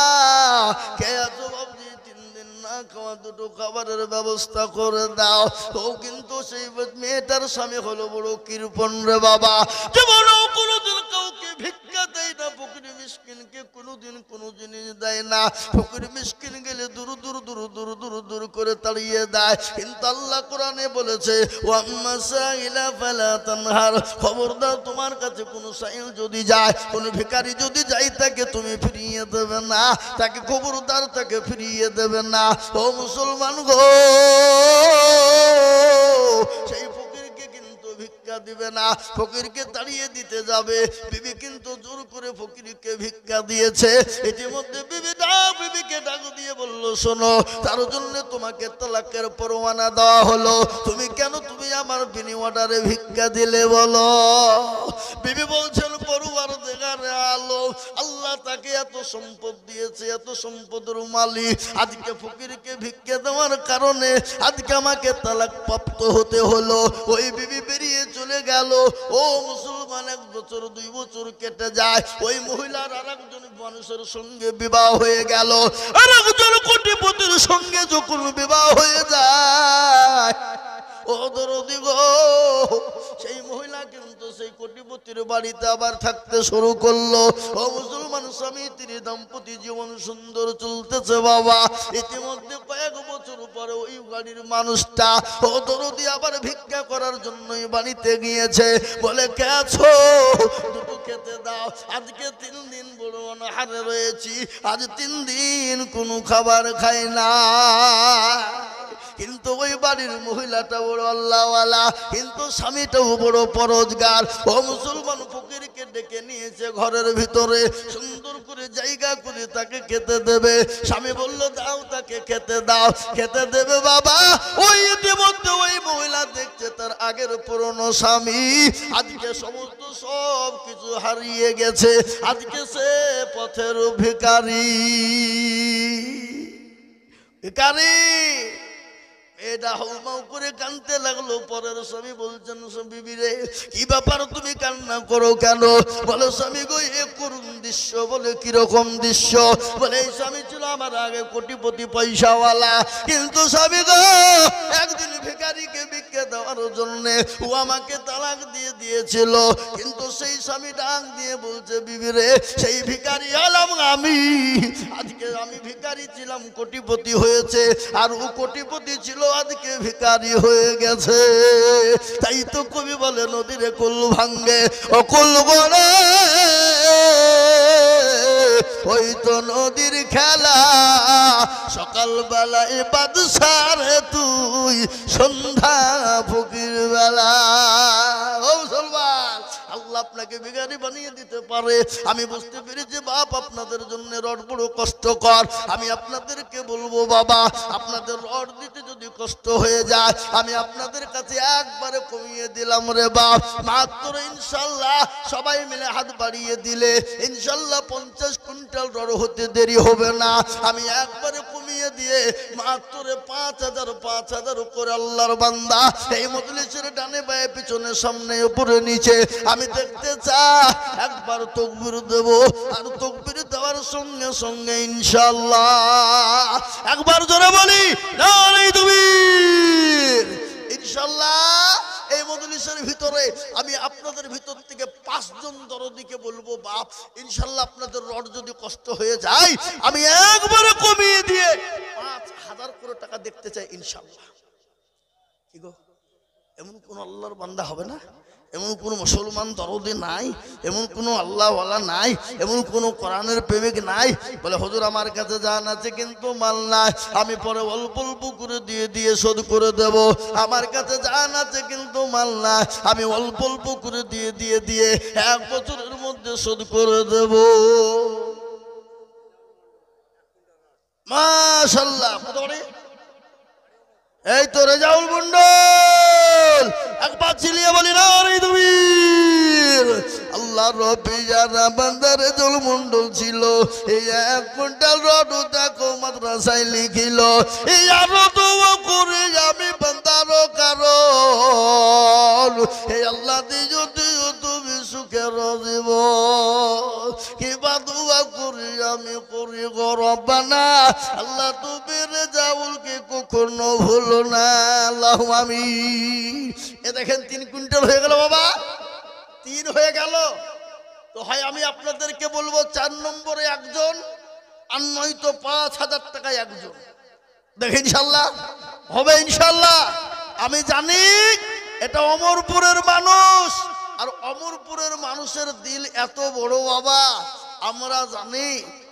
কে আছো বাবজি? 3 দিন না খাওয়া, 2টো খাবারের ব্যবস্থা করে দাও। ও কিন্তু সেই মেয়েটার স্বামী হলো বড় কৃপণ রে বাবা, জীবনেও কোনোদিন কাউকে ভিক্ষা দেয় না। ফকির মিসকিনকে কোনোদিন কোনো জিনিস দেয় না। ফকির মিসকিন গেলে দূর দূর দূর দূর দূর দূর করে তাড়িয়ে দেয়। কিন্তু আল্লাহ কোরআনে বলেছে, ওয়াম্মা সাইলা ফালা তানহার, খবরদার তোমার কাছে কোনো সাইল যদি যায়, কোনো ভিখারি যদি যায়, তাকে তুমি ফিরিয়ে দেবে না। তাকে খবরদার তাকে ফিরিয়ে দেবে না। ও মুসলমান গো, সেই ফকিরকে কিন্তু ভিক্ষা দিবে না, ফকিরকে তাড়িয়ে দিতে যাবে। বিবি কিন্তু জোর করে ফকিরকে ভিক্ষা দিয়েছে। ইতিমধ্যে বিবিকে ডাক দিয়ে বলল, শোনো, তার জন্য তোমাকে তালাকের পরোয়ানা দেওয়া হলো। তুমি কেন তুমি আমার বিনি অর্ডারে ভিক্ষা দিলে বলো? বিবি বলছেন, পরোয়ার দেখার আলো, আল্লাহ তাকে এত সম্পদ দিয়েছে, এত সম্পদের মালিক। আজকে ফকিরকে ভিক্ষা দেওয়ার কারণে আজকে আমাকে তালাক প্রাপ্ত হতে হলো। ওই বিবি বেরিয়ে চলে গেল। ও মুসলমান, 1 বছর 2 বছর কেটে যায়। ওই মহিলার আরেকজন মানুষের সঙ্গে বিবাহ হয়ে গেল। আরেকজন কোটিপতির সঙ্গে যখন বিবাহ হয়ে যায়, ও দরদি গো, সেই মহিলা কিন্তু সেই কোটিপতির বাড়িতে আবার থাকতে শুরু করলো। ও মুসলমান, স্বামী স্ত্রী দাম্পত্য জীবন সুন্দর চলতেছে বাবা। ইতিমধ্যে কয়েক বছর পরে ওই বাড়ির মানুষটা, ও দরদি, আবার ভিক্ষা করার জন্যই বাড়িতে গিয়েছে। বলে, কে আছো? 2টো খেতে দাও। আজকে 3 দিন বড় অনাহারে রয়েছি, আজ 3 দিন কোনো খাবার খাই না। কিন্তু ওই বাড়ির মহিলাটা বড় আল্লাহওয়ালা, কিন্তু স্বামীটাও বড় পরোজগার। ও মুসলমান, ফকিরকে ডেকে নিয়েছে ঘরের ভিতরে, সুন্দর করে জায়গা করে তাকে খেতে দেবে। স্বামী বলল, দাও, তাকে খেতে দাও। খেতে দেবে বাবা। ওই ইতিমধ্যে ওই মহিলা দেখছে তার আগের পুরনো স্বামী আজকে সমস্ত সব কিছু হারিয়ে গেছে। আজকে সে পথের ভিখারি। ভিখারি এটা হাউমাউ করে কাঁদতে লাগলো। পরের স্বামী বলছেন, বিবি রে, কি ব্যাপার, তুমি কান্না করো কেন? বলে, স্বামী গো, এ করুন দৃশ্য। বলে, কিরকম দৃশ্য? বলে, এই স্বামী ছিল আমার আগে কোটিপতি পয়সাওয়ালা, কিন্তু স্বামী গো, একদিন ভিখারিকে ভিক্ষা দেওয়ার জন্য ও আমাকে তালাক দিয়ে দিয়েছিল। কিন্তু সেই স্বামী ডাক দিয়ে বলছে, বিবি রে, সেই ভিখারি হলাম আমি। আজকে আমি ভিখারি ছিলাম, কোটিপতি হয়েছে, আর ও কোটিপতি ছিল, আজকে ভিখারি হয়ে গেছে। তাই তো কবি বলে, নদীর কুল ভাঙ্গে অকুল বলে, ওই তো নদীর খেলা। সকাল বেলায় বাদশার তুই, সন্ধ্যা ফকির বেলা। ও মুসলমান, আল্লাহ আপনাকে ভিখারি বানিয়ে দিতে পারে। আমি বুঝতে পেরেছি বাপ, আপনাদের জন্য রড বড় কষ্টকর। আমি আপনাদেরকে বলবো বাবা, আপনাদের রড দিতে যদি কষ্ট হয়ে যায়, আমি আপনাদের কাছে একবারে কমিয়ে দিলাম রে বাপ। মাত্র ইনশাল্লাহ সবাই মিলে হাত বাড়িয়ে দিলে ইনশাল্লাহ 50 কুইন্টাল রড হতে দেরি হবে না। আমি একবারে কমিয়ে দিয়ে মাত্র 5,000 করে আল্লাহর বান্দা এই মজলিসের ডানে বায়ে পিছনে সামনে উপরে নিচে আমি দেখতে চাই। একবার তাকবীর দেব, আর তাকবীর দেওয়ার সঙ্গে সঙ্গে ইনশাআল্লাহ একবার জোরে বলি, নারে তাকবীর। ইনশাআল্লাহ এই মজলিসের ভিতরে আমি আপনাদের ভিতর থেকে 5 জন দরদিকে বলবো, বাপ ইনশাআল্লাহ আপনাদের রড যদি কষ্ট হয়ে যায়, আমি একবারে কমিয়ে দিয়ে 5,000 করে টাকা দেখতে চাই ইনশাআল্লাহ। কি গো, এমন কোন আল্লাহর বান্দা হবে না এমন কোনো মুসলমান দরদি নাই, এমন কোনো আল্লাহওয়ালা নাই, এমন কোনো কোরআনের প্রেমিক নাই বলে হুজুর আমার কাছে জান আছে কিন্তু মাল নাই, আমি পরে অল্প অল্প করে দিয়ে দিয়ে শোধ করে দেব। আমার কাছে জান আছে কিন্তু মাল নাই, আমি অল্প অল্প করে দিয়ে দিয়ে দিয়ে 1 বছরের মধ্যে শোধ করে দেব। মাশাআল্লাহ। এই তো রেজাউল মন্ডল, একবার চিলিয়ে বলি না রে তুমি। আল্লাহ রবি যারা বান্দা রেজাউল মন্ডল ছিল, এই 1 কুইন্টাল রড দেখো মাদ্রাসায় লিখিল, এই আরো দোয়া করে আমি বান্দার কারণ, এই আল্লাহ দিও দিও তুমি সুখের জীবন, কিবা দোয়া করি আমি করি গো রব্বানা, আল্লাহ তুমি রেজাউলকে কখনো ভুলো না, আল্লাহু আমিন। এ দেখেন 3 কুইন্টাল হয়ে গেল বাবা, 3 হয়ে গেল। তো হয় আমি আপনাদেরকে বলবো 4 নম্বরে একজন, আর নয়তো 5,000 টাকায় একজন। দেখেন ইনশাল্লাহ হবে, ইনশাল্লাহ। আমি জানি এটা অমরপুরের মানুষ, আর অমরপুরের মানুষের দিল এত বড় বাবা, আমরা জানি।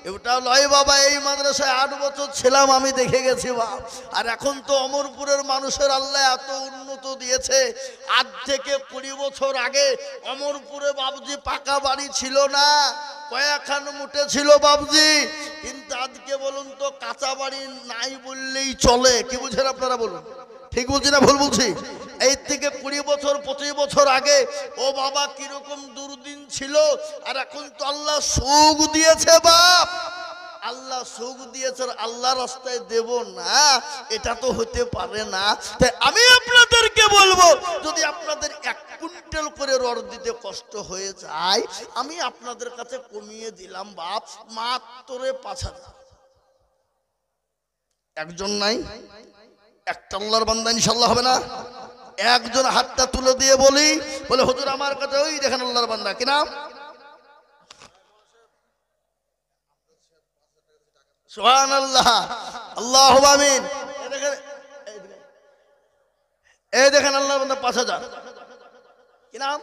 এটা লয় বাবা, এই মাদ্রাসায় 8 বছর ছিলাম, আমি দেখে গেছি বাপ। আর এখন তো অমরপুরের মানুষের আল্লাহ এত উন্নত দিয়েছে। আজ থেকে 20 বছর আগে অমরপুরে বাবজি পাকা বাড়ি ছিল না, কয়েকখান মুটে ছিল বাবজি। কিন্তু আজকে বলুন তো কাঁচা বাড়ি নাই বললেই চলে। কি বুঝছেন আপনারা বলুন, ঠিক বলছি না ভুল বলছি? এই থেকে 20 বছর 25 বছর আগে ও বাবা কিরকম দুর্দিন ছিল, আর এখন তো আল্লাহ সুখ দিয়েছে বাপ, আল্লাহ সুখ দিয়েছে, আল্লাহ রাস্তায় দেব না এটা তো হতে পারে না। তাই আমি আপনাদেরকে বলবো, যদি আপনাদের 1 কুইন্টাল করে রড দিতে কষ্ট হয়ে যায়, আমি আপনাদের কাছে কমিয়ে দিলাম বাপ, মাত্র 5,000। একজন নাই, একটা আল্লাহর বান্দা ইনশাআল্লাহ হবে না? একজন হাতটা তুলে দিয়ে বলি, বলে হুজুর আমার কাছে ওই দেখেন আল্লাহর বান্দা, কি নাম? সুবহানাল্লাহ, আল্লাহু আমিন। এই দেখেন আল্লাহর বান্দা 5,000, কি নাম?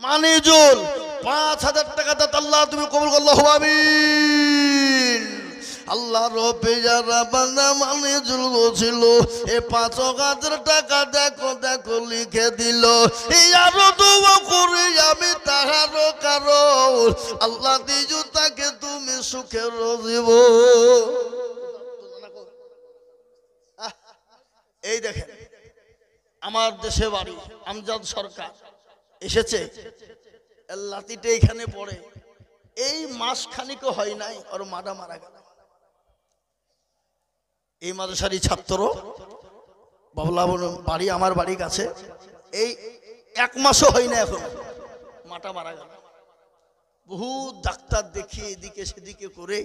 মানিজুল। 5,000 টাকা দাতা আল্লাহ তুমি কবুল করো, আল্লাহু আমিন। আল্লাহ রবে যারা বান্দা মানিজুল ছিল, এ 5,000 টাকা দেখো দেখো লিখে দিল, এই আরো দোয়া করি আমি তাহার কারণ, আল্লাহ দিজু তাকে তুমি সুখের জীবন। এই দেখেন আমার দেশে বাড়ি, আমজাদ সরকার এসেছে, লাতিটা এখানে পড়ে, এই মাস খানিকও হয় নাই ওর মাটা মারা গেল। এই মাদ্রাসারই ছাত্র, বাবলা বাড়ি আমার বাড়ির কাছে, এই 1 মাসও হয় না এখন মাটা মারা গেল। বহু ডাক্তার দেখিয়ে এদিকে সেদিকে করে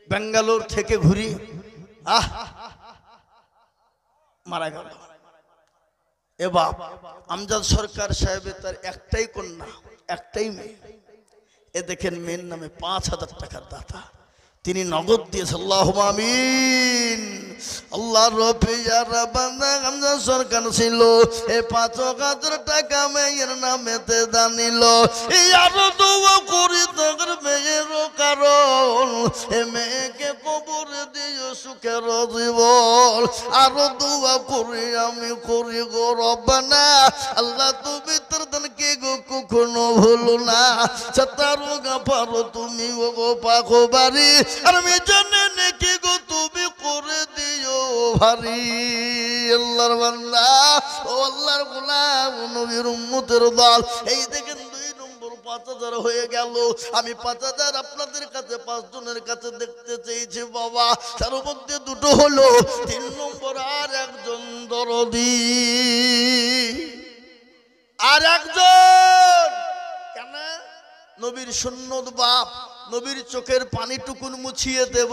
বেঙ্গালোর থেকে ঘুরি মারা গেল। এ বাপ, আমজাদ সরকার সাহেবের তার একটাই কন্যা, একটাই মেয়ে। এ দেখেন মেয়ের নামে 5,000 টাকার দাতা, তিনি নগদ দিয়েছে, আল্লাহুম্মা আমিন। আল্লাহ রবে যারা বান্দা আমজাদ সরকার ছিল, এই 5,000 টাকা মেয়ের নামেতে দানিল, এই আরো দোয়া করি তার মেয়ের কারণ, এ মেয়েকে কবর দিও সুখের জীবন, আরো দোয়া করি আমি করি গো রব্বানা, আল্লাহ তুমি তোর দানকে গো কখনো ভুলো না, ছাতারো গাফারো তুমি গো পাখো বাড়ি, আর আমি জানে নাকি গো তুমি করে দিও ভারী। আল্লাহর বান্দা ও আল্লাহর গোলাম নবীর উম্মতের দল, এই দেখেন 2 নম্বর 5,000 হয়ে গেল। আমি 5,000 আপনাদের কাছে 5 জনের কাছে দেখতে চেয়েছি বাবা, তার মধ্যে 2টো হলো। 3 নম্বর আর একজন দরদি, আর একজন কেন নবীর সুন্নত বাপ, নবীর চোখের পানিটুকুন মুছিয়ে দেব,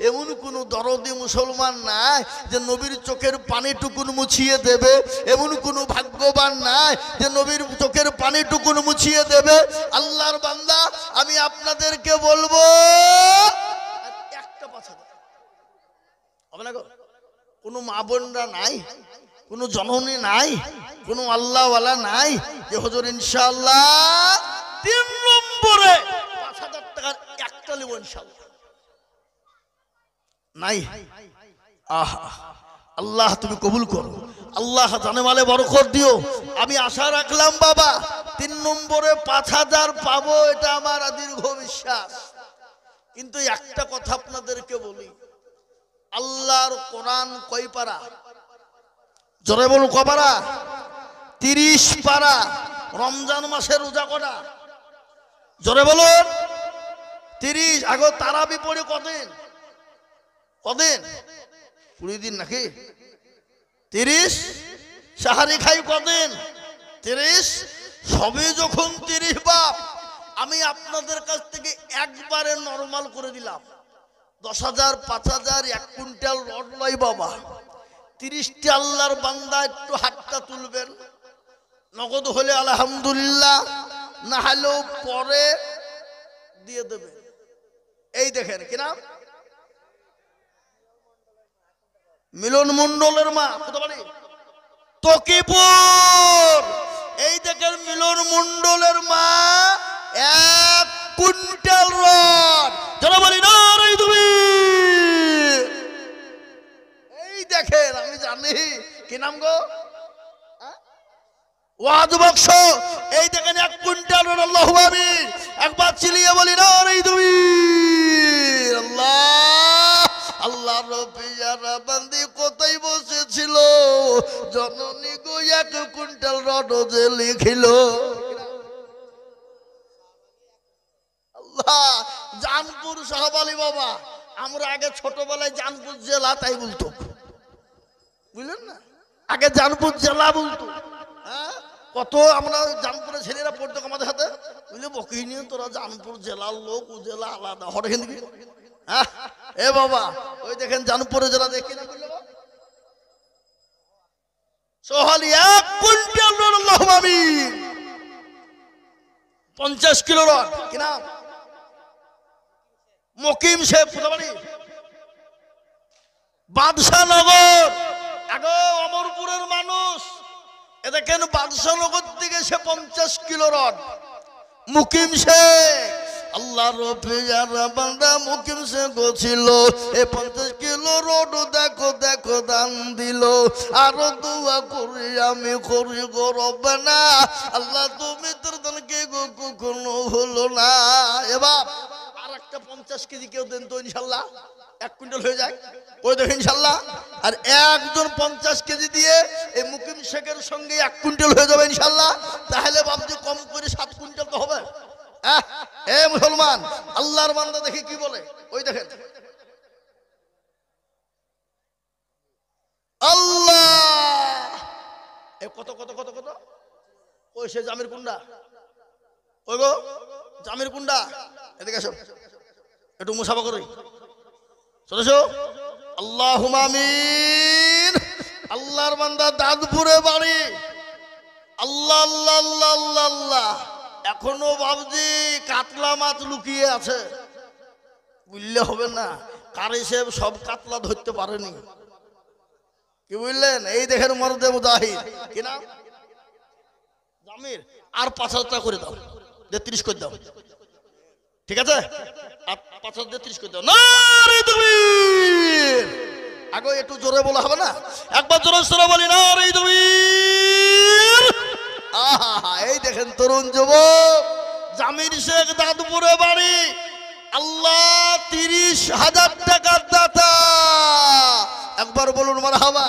এমন কোন দরদি মুসলমান নাই যে নবীর চোখের পানিটুকুন মুছিয়ে দেবে, এমন কোন ভাগ্যবান নাই যে নবীর চোখের পানিটুকুন মুছিয়ে দেবে। আল্লাহর বান্দা আমি আপনাদেরকে বলবো, একটা 5,000 হবে না গো? কোনো মা বোনরা নাই, কোনো জননী নাই, কোনো আল্লাহওয়ালা নাই যে হুজুর ইনশাআল্লাহ 3 নম্বরে 5,000 টাকার একটা নেব ইনশাআল্লাহ? নাই। আহা, আল্লাহ তুমি কবুল করো, আল্লাহ জানে মালে বরকত দিও। আমি আশা রাখলাম বাবা 3 নম্বরে 5,000 পাবো, এটা আমার দীর্ঘ বিশ্বাস। কিন্তু একটা কথা আপনাদেরকে বলি, আল্লাহর কোরআন কয় পারা? জোরে বলুন, কয় পারা? 30 পারা। রমজান মাসে রোজা কটা? জোরে বলুন। 30। আগে তারাবি পড়ে কদিন? কদিন? 20 দিন নাকি? 30। সাহারি খাই কদিন? 30। সবে যখন 30 বাপ, আমি আপনাদের কাছ থেকে একবারে নরমাল করে দিলাম 10,000, 5,000, 1 কুইন্টাল রড লয় বাবা। 30টি আল্লাহর বান্দা একটু হাতটা তুলবেন, নগদ হলে আলহামদুলিল্লাহ, না হলেও পরে দিয়ে দেবে। এই দেখেন কি নাম? মিলন মন্ডলের মা, কোথা বাড়ি? তকিপুর। এই দেখেন মিলন মন্ডলের মা 1 কুইন্টাল রড। যারা বলি না তুমি, এই দেখেন, আমি জানি কি নাম গো? ওয়াজ বক্স। এই দেখেন 1 কুইন্টাল রড। আল্লাহু আমিন। একবার চিলিয়ে বলি না তুমি। আল্লাহ আল্লাহ রবিয়ারা বান্দি কোথায় বসেছিল, জননী গো 1 কুইন্টাল রড যে লিখিল। আল্লাহ, জানপুর সাহাবালি বাবা, আমরা আগে ছোটবেলায় জানপুর জেলা তাই বলতো, বুঝলেন না? আগে জানপুর জেলা বলতো। হ্যাঁ, কত আমরা জানপুরের ছেলেরা পড়তো আমাদের হাতে, বুঝলে বকি নিয়ে তোরা জানপুর জেলার লোক, ও জেলা আলাদা হরে কিন্তু। হ্যাঁ এ বাবা, ওই দেখেন জানপুরে জেলা দেখি না, বুঝলো সোহালি 1 কুইন্টাল রড। আল্লাহু আমিন। 50 কিলো রড। কি নাম? মকিম শেখ। কোথা বাড়ি? বাদশাহনগর। আগে অমরপুরের মানুষ। এ দেখেন বাদশাহনগর থেকে সে 50 কিলো রড। মুকিম শেখ, আল্লাহ রবিয়ারা বান্দা মুকিম শেখ ছিল। এই 50 কিলো রড দেখো দেখো দান দিল। আরো দোয়া করি আমি করি গো রব্বানা, আল্লাহ তুমি তোর দানকে গো কখনো হলো না। এবার আর একটা 50 কেজি কেউ দেন তো ইনশাল্লাহ 1 কুইন্টাল হয়ে যায়। ওই দেখেন ইনশাল্লাহ। আর একজন 50 কেজি দিয়ে এই মুকিম শেখের সঙ্গে 1 কুইন্টাল হয়ে যাবে ইনশাল্লাহ। তাহলে বাবজি কম করে 7 কুইন্টাল তো হবে। এ মুসলমান, আল্লাহর বান্দা দেখি কি বলে। ওই দেখেন আল্লাহ, এ কত কত কত কত। ওই সে জামির কুন্ডা, ওই গো জামির কুন্ডা, এদিকে আসো একটু মুসাফা করি। চলেছো? আল্লাহুম্মা আমিন। আল্লাহর বান্দা দাদপুরে বাড়ি। আল্লাহ আল্লাহ আল্লাহ আল্লাহ আল্লাহ। এখনো বাবজি কাতলা মাছ লুকিয়ে আছে, বুঝলে হবে না। কারি সাহেব সব কাতলা ধরতে পারেনি, কি বুঝলেন? এই দেখেন মরদে মুজাহিদ। কি নাম? জামির। আর 5,000 টাকা করে দাও, 30 করে দাও। ঠিক আছে, আর 5,000 30 করে দাও। নারে তাকবীর। আগে একটু জোরে বলা হবে না? একবার জোরে সরে বলি নারে তাকবীর। আহা, এই দেখেন তরুণ যুবক জামির শেখ, দাদপুরে বাড়ি। আল্লাহ 30,000 টাকার দাতা। একবার বলুন মারহাবা।